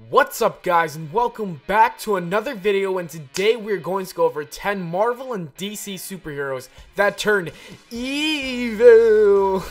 What's up guys, and welcome back to another video, and today we're going to go over 10 Marvel and DC superheroes that turned evil.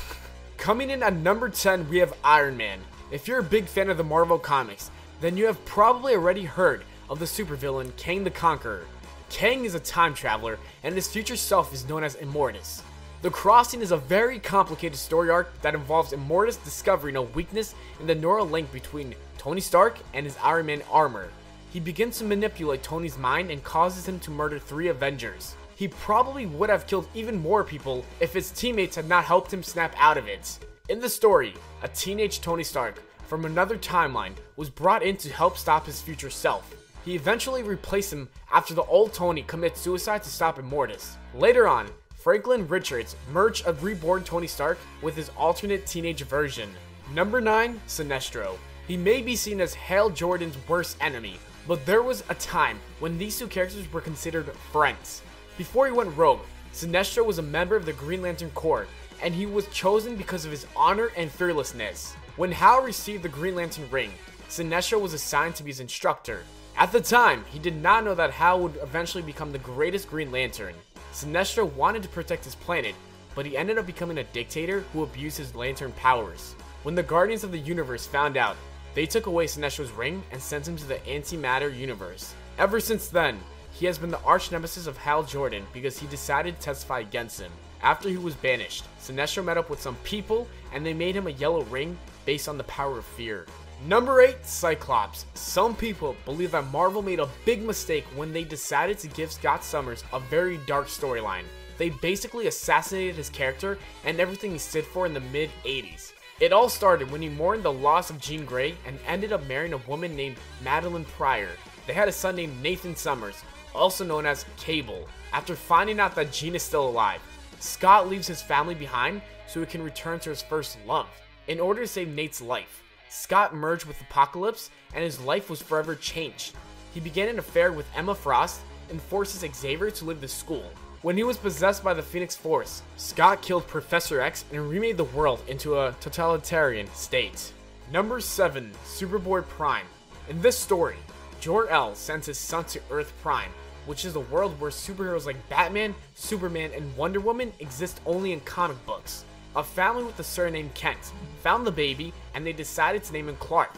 Coming in at number 10, we have Iron Man. If you're a big fan of the Marvel comics, then you have probably already heard of the supervillain Kang the Conqueror. Kang is a time traveler, and his future self is known as Immortus. The Crossing is a very complicated story arc that involves Immortus discovering a weakness in the neural link between Tony Stark and his Iron Man armor. He begins to manipulate Tony's mind and causes him to murder 3 Avengers. He probably would have killed even more people if his teammates had not helped him snap out of it. In the story, a teenage Tony Stark from another timeline was brought in to help stop his future self. He eventually replaced him after the old Tony commits suicide to stop Immortus. Later on, Franklin Richards merged a reborn Tony Stark with his alternate teenage version. Number 9, Sinestro. He may be seen as Hal Jordan's worst enemy, but there was a time when these two characters were considered friends. Before he went rogue, Sinestro was a member of the Green Lantern Corps, and he was chosen because of his honor and fearlessness. When Hal received the Green Lantern ring, Sinestro was assigned to be his instructor. At the time, he did not know that Hal would eventually become the greatest Green Lantern. Sinestro wanted to protect his planet, but he ended up becoming a dictator who abused his lantern powers. When the Guardians of the Universe found out, they took away Sinestro's ring and sent him to the antimatter universe. Ever since then, he has been the arch nemesis of Hal Jordan because he decided to testify against him. After he was banished, Sinestro met up with some people and they made him a yellow ring based on the power of fear. Number 8, Cyclops. Some people believe that Marvel made a big mistake when they decided to give Scott Summers a very dark storyline. They basically assassinated his character and everything he stood for in the mid-80s. It all started when he mourned the loss of Jean Grey and ended up marrying a woman named Madeline Pryor. They had a son named Nathan Summers, also known as Cable. After finding out that Jean is still alive, Scott leaves his family behind so he can return to his first love. In order to save Nate's life, Scott merged with Apocalypse and his life was forever changed. He began an affair with Emma Frost and forces Xavier to leave the school. When he was possessed by the Phoenix Force, Scott killed Professor X and remade the world into a totalitarian state. Number 7, Superboy Prime. In this story, Jor-El sends his son to Earth Prime, which is a world where superheroes like Batman, Superman, and Wonder Woman exist only in comic books. A family with the surname Kent found the baby and they decided to name him Clark.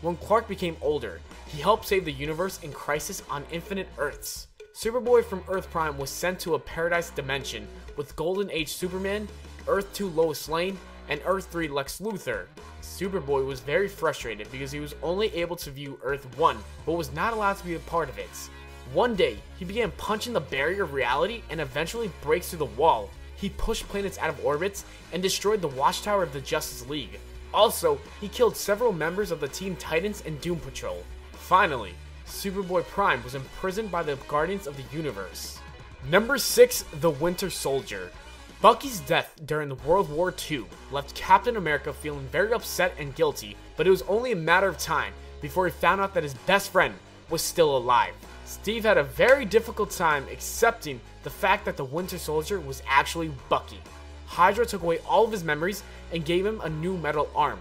When Clark became older, he helped save the universe in Crisis on Infinite Earths. Superboy from Earth Prime was sent to a paradise dimension with Golden Age Superman, Earth 2 Lois Lane, and Earth 3 Lex Luthor. Superboy was very frustrated because he was only able to view Earth 1 but was not allowed to be a part of it. One day, he began punching the barrier of reality and eventually breaks through the wall. He pushed planets out of orbits and destroyed the Watchtower of the Justice League. Also, he killed several members of the Teen Titans and Doom Patrol. Finally, Superboy Prime was imprisoned by the Guardians of the Universe. Number 6, the Winter Soldier. Bucky's death during World War II left Captain America feeling very upset and guilty, but it was only a matter of time before he found out that his best friend was still alive. Steve had a very difficult time accepting the fact that the Winter Soldier was actually Bucky. Hydra took away all of his memories and gave him a new metal arm.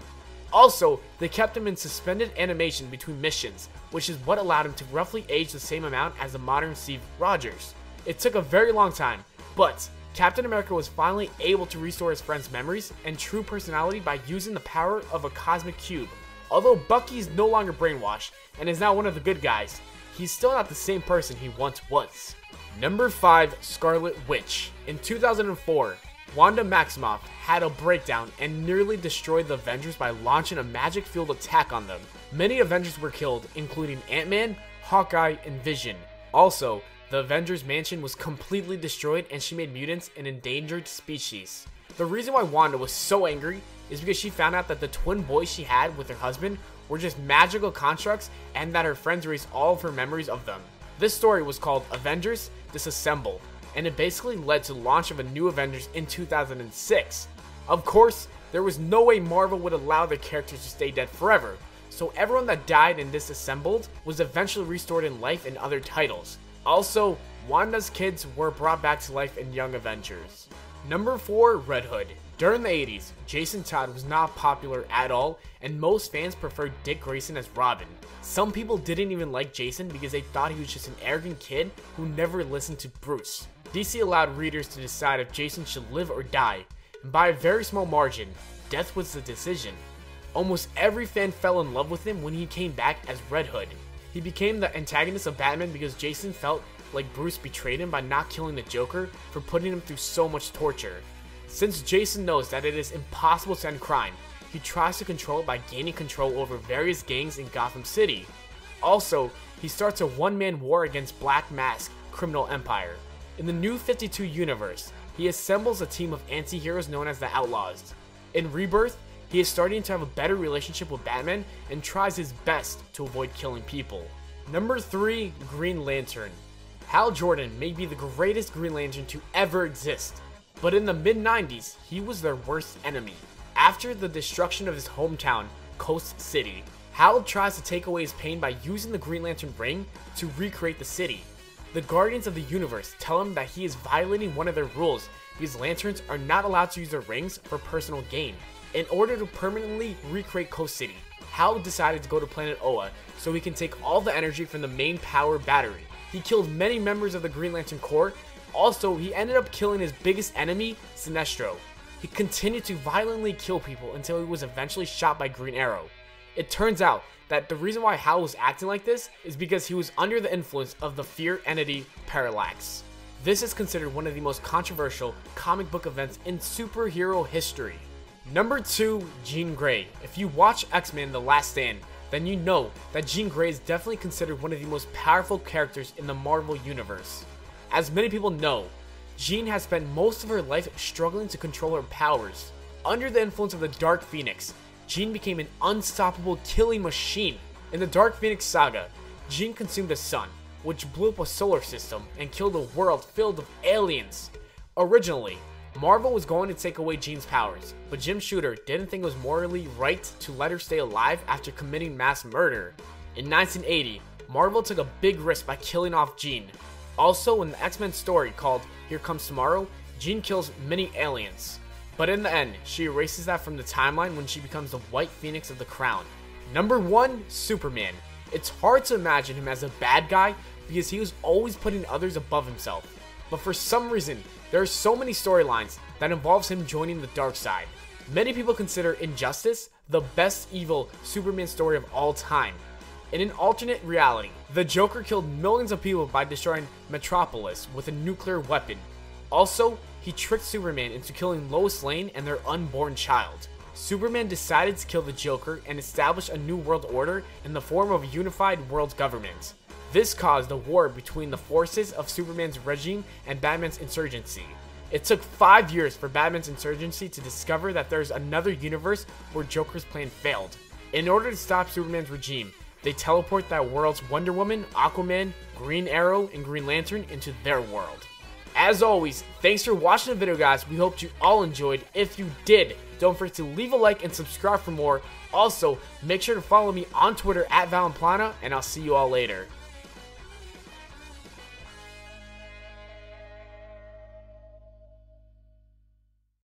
Also, they kept him in suspended animation between missions, which is what allowed him to roughly age the same amount as the modern Steve Rogers. It took a very long time, but Captain America was finally able to restore his friend's memories and true personality by using the power of a cosmic cube. Although Bucky is no longer brainwashed and is now one of the good guys, he's still not the same person he once was. Number 5, Scarlet Witch. In 2004, Wanda Maximoff had a breakdown and nearly destroyed the Avengers by launching a magic-fueled attack on them. Many Avengers were killed, including Ant-Man, Hawkeye, and Vision. Also, the Avengers Mansion was completely destroyed and she made mutants an endangered species. The reason why Wanda was so angry is because she found out that the twin boys she had with her husband were just magical constructs and that her friends erased all of her memories of them. This story was called Avengers Disassembled, and it basically led to the launch of a new Avengers in 2006. Of course, there was no way Marvel would allow their characters to stay dead forever, so everyone that died in Disassembled was eventually restored in life in other titles. Also, Wanda's kids were brought back to life in Young Avengers. Number 4, Red Hood. During the 80s, Jason Todd was not popular at all, and most fans preferred Dick Grayson as Robin. Some people didn't even like Jason because they thought he was just an arrogant kid who never listened to Bruce. DC allowed readers to decide if Jason should live or die, and by a very small margin, death was the decision. Almost every fan fell in love with him when he came back as Red Hood. He became the antagonist of Batman because Jason felt like Bruce betrayed him by not killing the Joker for putting him through so much torture. Since Jason knows that it is impossible to end crime, he tries to control it by gaining control over various gangs in Gotham City. Also, he starts a one-man war against Black Mask criminal empire. In the New 52 universe, he assembles a team of anti-heroes known as the Outlaws. In Rebirth, he is starting to have a better relationship with Batman and tries his best to avoid killing people. Number 3, Green Lantern. Hal Jordan may be the greatest Green Lantern to ever exist, but in the mid-90s, he was their worst enemy. After the destruction of his hometown, Coast City, Hal tries to take away his pain by using the Green Lantern ring to recreate the city. The Guardians of the Universe tell him that he is violating one of their rules because Lanterns are not allowed to use their rings for personal gain. In order to permanently recreate Coast City, Hal decided to go to planet Oa so he can take all the energy from the main power battery. He killed many members of the Green Lantern Corps. Also, he ended up killing his biggest enemy, Sinestro. He continued to violently kill people until he was eventually shot by Green Arrow. It turns out that the reason why Hal was acting like this is because he was under the influence of the fear entity Parallax. This is considered one of the most controversial comic book events in superhero history. Number 2, Jean Grey. If you watch X-Men The Last Stand, then you know that Jean Grey is definitely considered one of the most powerful characters in the Marvel Universe. As many people know, Jean has spent most of her life struggling to control her powers. Under the influence of the Dark Phoenix, Jean became an unstoppable killing machine. In the Dark Phoenix saga, Jean consumed the sun, which blew up a solar system and killed a world filled with aliens. Originally, Marvel was going to take away Jean's powers, but Jim Shooter didn't think it was morally right to let her stay alive after committing mass murder. In 1980, Marvel took a big risk by killing off Jean. Also, in the X-Men story called Here Comes Tomorrow, Jean kills many aliens. But in the end, she erases that from the timeline when she becomes the White Phoenix of the Crown. Number 1, Superman. It's hard to imagine him as a bad guy because he was always putting others above himself. But for some reason, there are so many storylines that involves him joining the dark side. Many people consider Injustice the best evil Superman story of all time. In an alternate reality, the Joker killed millions of people by destroying Metropolis with a nuclear weapon. Also, he tricked Superman into killing Lois Lane and their unborn child. Superman decided to kill the Joker and establish a new world order in the form of a unified world government. This caused a war between the forces of Superman's regime and Batman's insurgency. It took 5 years for Batman's insurgency to discover that there's another universe where Joker's plan failed. In order to stop Superman's regime, they teleport that world's Wonder Woman, Aquaman, Green Arrow, and Green Lantern into their world. As always, thanks for watching the video, guys. We hope you all enjoyed. If you did, don't forget to leave a like and subscribe for more. Also, make sure to follow me on Twitter @Valenplana, and I'll see you all later.